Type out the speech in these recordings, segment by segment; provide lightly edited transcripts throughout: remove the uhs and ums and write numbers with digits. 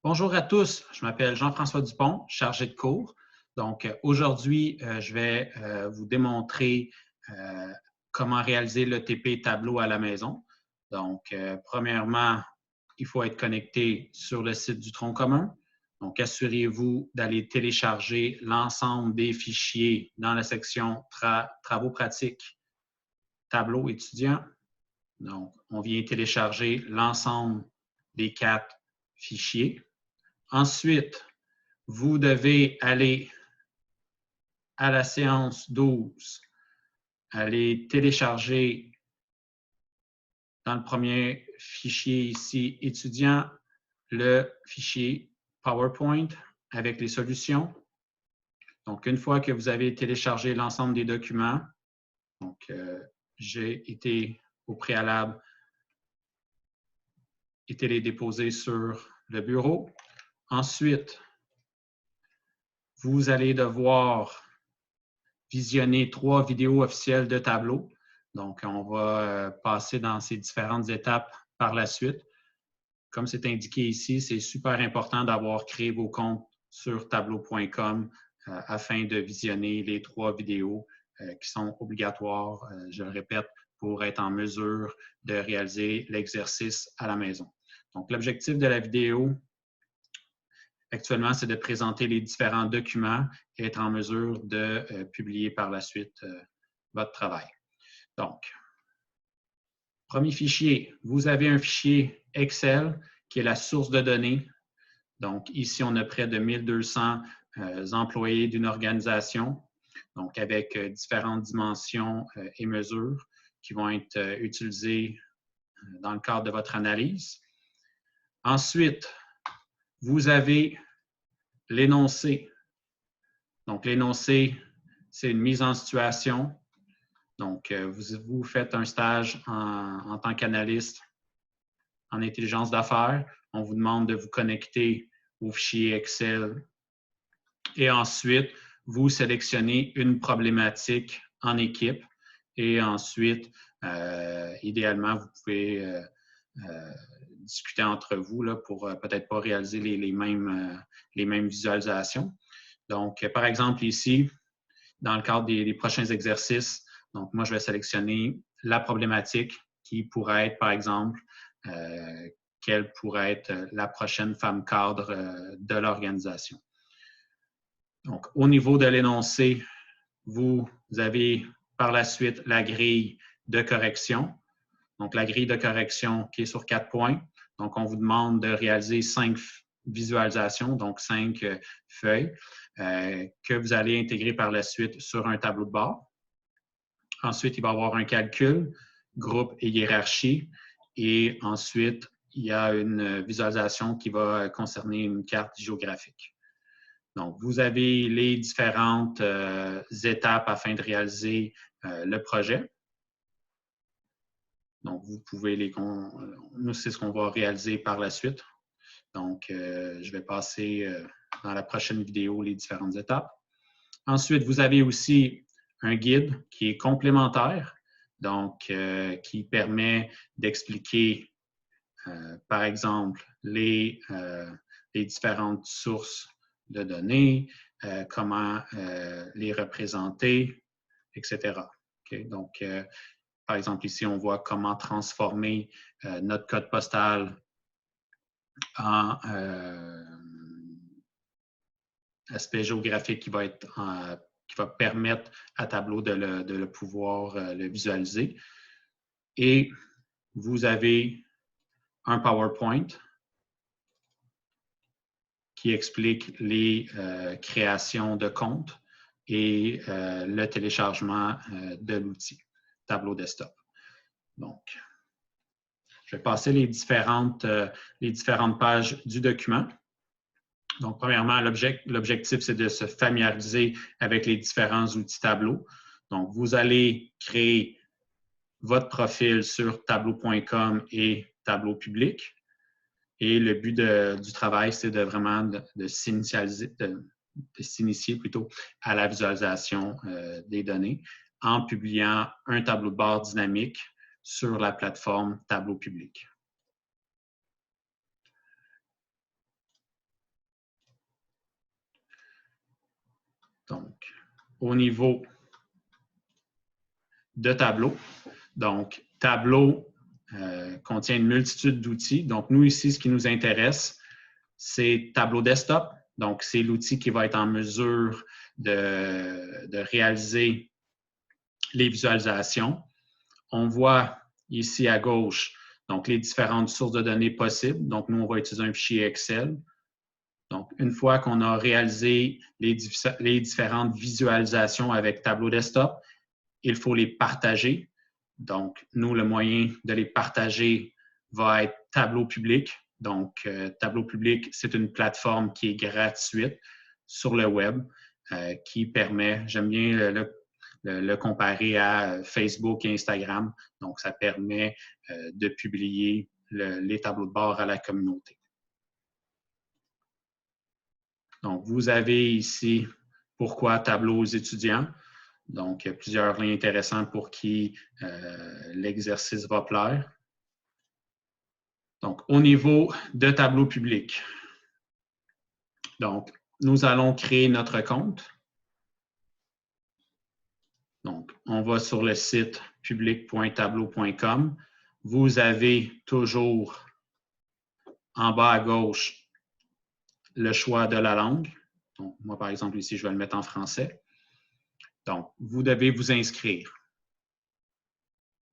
Bonjour à tous, je m'appelle Jean-François Dupont, chargé de cours. Donc, aujourd'hui, je vais vous démontrer euh, comment réaliser l'ETP tableau à la maison. Donc, premièrement, il faut être connecté sur le site du tronc commun. Donc, assurez-vous d'aller télécharger l'ensemble des fichiers dans la section Travaux pratiques, tableau étudiant. Donc, on vient télécharger l'ensemble des 4 fichiers. Ensuite, vous devez aller à la séance 12, aller télécharger dans le premier fichier ici, étudiant, le fichier PowerPoint avec les solutions. Donc, une fois que vous avez téléchargé l'ensemble des documents, donc j'ai été au préalable été les déposer sur le bureau. Ensuite, vous allez devoir visionner 3 vidéos officielles de tableau. Donc, on va passer dans ces différentes étapes par la suite. Comme c'est indiqué ici, c'est super important d'avoir créé vos comptes sur tableau.com afin de visionner les 3 vidéos qui sont obligatoires, je le répète, pour être en mesure de réaliser l'exercice à la maison. Donc, l'objectif de la vidéo, actuellement, c'est de présenter les différents documents et être en mesure de publier par la suite votre travail. Donc, premier fichier, vous avez un fichier Excel qui est la source de données. Donc, ici, on a près de 1200 employés d'une organisation, donc avec différentes dimensions et mesures qui vont être utilisées dans le cadre de votre analyse. Ensuite, vous avez l'énoncé. Donc, l'énoncé, c'est une mise en situation. Donc, vous faites un stage en tant qu'analyste en intelligence d'affaires. On vous demande de vous connecter au fichier Excel. Et ensuite, vous sélectionnez une problématique en équipe. Et ensuite, idéalement, vous pouvez discuter entre vous là, pour peut-être pas réaliser les mêmes visualisations. Donc, par exemple, ici, dans le cadre des prochains exercices, donc moi, je vais sélectionner la problématique qui pourrait être, par exemple, quelle pourrait être la prochaine femme cadre de l'organisation. Donc, au niveau de l'énoncé, vous avez par la suite la grille de correction. Donc, la grille de correction qui est sur 4 points. Donc, on vous demande de réaliser 5 visualisations, donc 5 feuilles que vous allez intégrer par la suite sur un tableau de bord. Ensuite, il va y avoir un calcul, groupe et hiérarchie. Et ensuite, il y a une visualisation qui va concerner une carte géographique. Donc, vous avez les différentes étapes afin de réaliser le projet. Donc, vous pouvez nous, c'est ce qu'on va réaliser par la suite. Donc, je vais passer dans la prochaine vidéo les différentes étapes. Ensuite, vous avez aussi un guide qui est complémentaire, donc qui permet d'expliquer, par exemple, les différentes sources de données, comment les représenter, etc. Okay? Donc, par exemple, ici, on voit comment transformer notre code postal en aspect géographique qui va permettre à Tableau de le pouvoir le visualiser. Et vous avez un PowerPoint qui explique les créations de comptes et le téléchargement de l'outil Tableau Desktop. Donc, je vais passer les différentes pages du document. Donc, premièrement, l'objectif, c'est de se familiariser avec les différents outils Tableau. Donc, vous allez créer votre profil sur tableau.com et Tableau public. Et le but du travail, c'est de vraiment de s'initier plutôt à la visualisation des données en publiant un tableau de bord dynamique sur la plateforme Tableau public. au niveau de Tableau. Donc, Tableau contient une multitude d'outils. Donc, nous, ici, ce qui nous intéresse, c'est Tableau Desktop. Donc, c'est l'outil qui va être en mesure de réaliser les visualisations. On voit ici à gauche donc, les différentes sources de données possibles. Donc, nous, on va utiliser un fichier Excel. Donc, une fois qu'on a réalisé les différentes visualisations avec Tableau Desktop, il faut les partager. Donc, nous, le moyen de les partager va être Tableau public. Donc, Tableau public, c'est une plateforme qui est gratuite sur le web qui permet, j'aime bien le comparer à Facebook et Instagram. Donc, ça permet de publier les tableaux de bord à la communauté. Donc, vous avez ici pourquoi Tableau aux étudiants. Donc, il y a plusieurs liens intéressants pour qui l'exercice va plaire. Donc, au niveau de Tableau public, donc, nous allons créer notre compte. Donc, on va sur le site public.tableau.com. Vous avez toujours en bas à gauche le choix de la langue. Donc, moi, par exemple, ici, je vais le mettre en français. Donc, vous devez vous inscrire.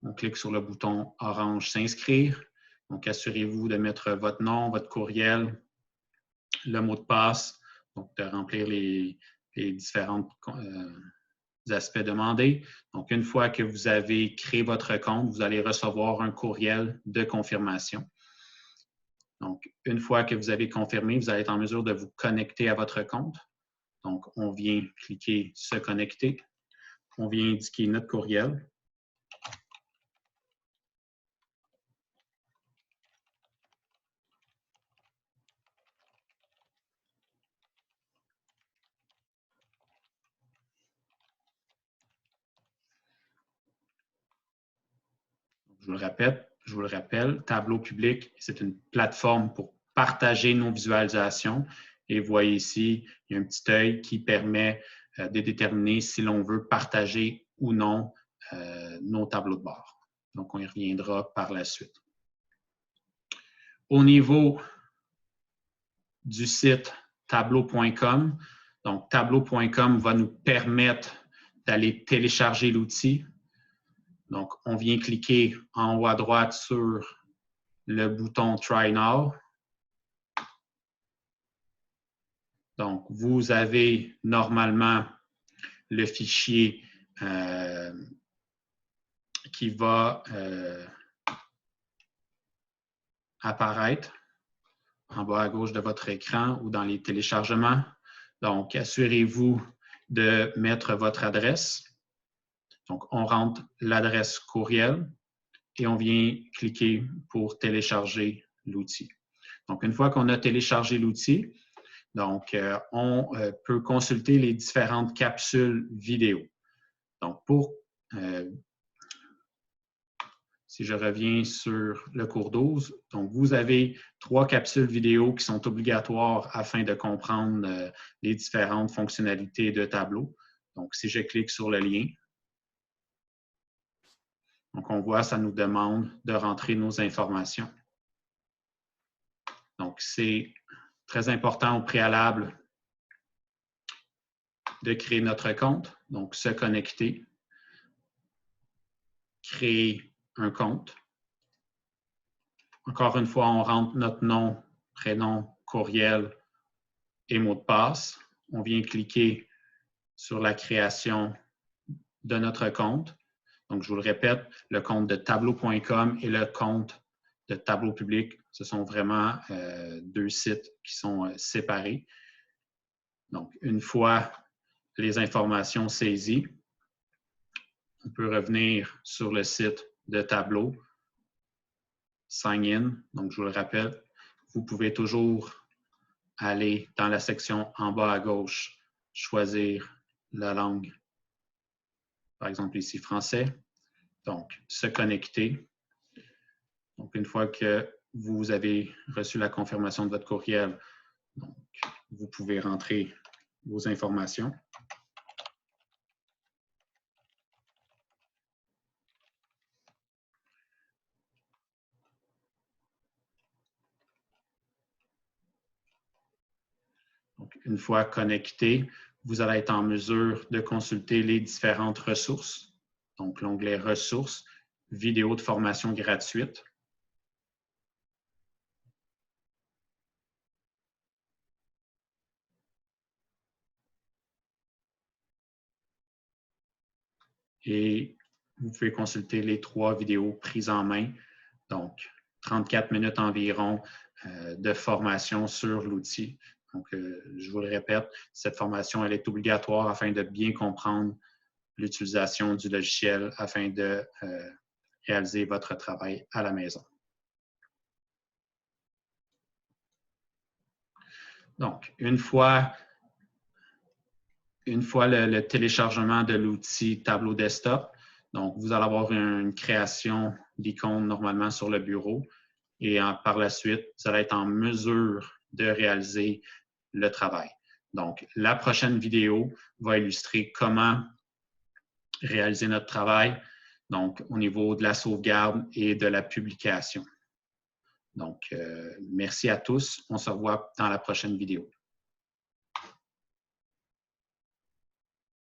On clique sur le bouton orange « S'inscrire ». Donc, assurez-vous de mettre votre nom, votre courriel, le mot de passe, donc de remplir les différents aspects demandés. Donc, une fois que vous avez créé votre compte, vous allez recevoir un courriel de confirmation. Donc, une fois que vous avez confirmé, vous allez être en mesure de vous connecter à votre compte. Donc, on vient cliquer « Se connecter ». On vient indiquer notre courriel. Je vous le rappelle, Tableau public, c'est une plateforme pour partager nos visualisations. Et vous voyez ici, il y a un petit œil qui permet de déterminer si l'on veut partager ou non nos tableaux de bord. Donc, on y reviendra par la suite. Au niveau du site tableau.com, donc tableau.com va nous permettre d'aller télécharger l'outil. Donc, on vient cliquer en haut à droite sur le bouton « Try Now ». Donc, vous avez normalement le fichier qui va apparaître en bas à gauche de votre écran ou dans les téléchargements. Donc, assurez-vous de mettre votre adresse. Donc, on rentre l'adresse courriel et on vient cliquer pour télécharger l'outil. Donc, une fois qu'on a téléchargé l'outil, donc, on peut consulter les différentes capsules vidéo. Donc, si je reviens sur le cours 12, donc vous avez 3 capsules vidéo qui sont obligatoires afin de comprendre les différentes fonctionnalités de Tableau. Donc, si je clique sur le lien, donc on voit, ça nous demande de rentrer nos informations. Donc, c'est très important au préalable de créer notre compte, donc se connecter, créer un compte. Encore une fois, on rentre notre nom, prénom, courriel et mot de passe. On vient cliquer sur la création de notre compte. Donc, je vous le répète, le compte de tableau.com et le compte de Tableau public, ce sont vraiment 2 sites qui sont séparés. Donc, une fois les informations saisies, on peut revenir sur le site de Tableau, Sign in. Donc, je vous le rappelle, vous pouvez toujours aller dans la section en bas à gauche, choisir la langue, par exemple ici français. Donc, se connecter. Donc, une fois que vous avez reçu la confirmation de votre courriel, donc, vous pouvez rentrer vos informations. Donc, une fois connecté, vous allez être en mesure de consulter les différentes ressources. Donc, l'onglet Ressources, vidéos de formation gratuite. Et vous pouvez consulter les 3 vidéos prises en main. Donc, 34 minutes environ de formation sur l'outil. Donc, je vous le répète, cette formation, elle est obligatoire afin de bien comprendre l'utilisation du logiciel afin de réaliser votre travail à la maison. Donc, une fois le téléchargement de l'outil Tableau Desktop, donc vous allez avoir une création d'icônes normalement sur le bureau et par la suite, vous allez être en mesure de réaliser le travail. Donc, la prochaine vidéo va illustrer comment réaliser notre travail, donc au niveau de la sauvegarde et de la publication. Donc, merci à tous. On se revoit dans la prochaine vidéo.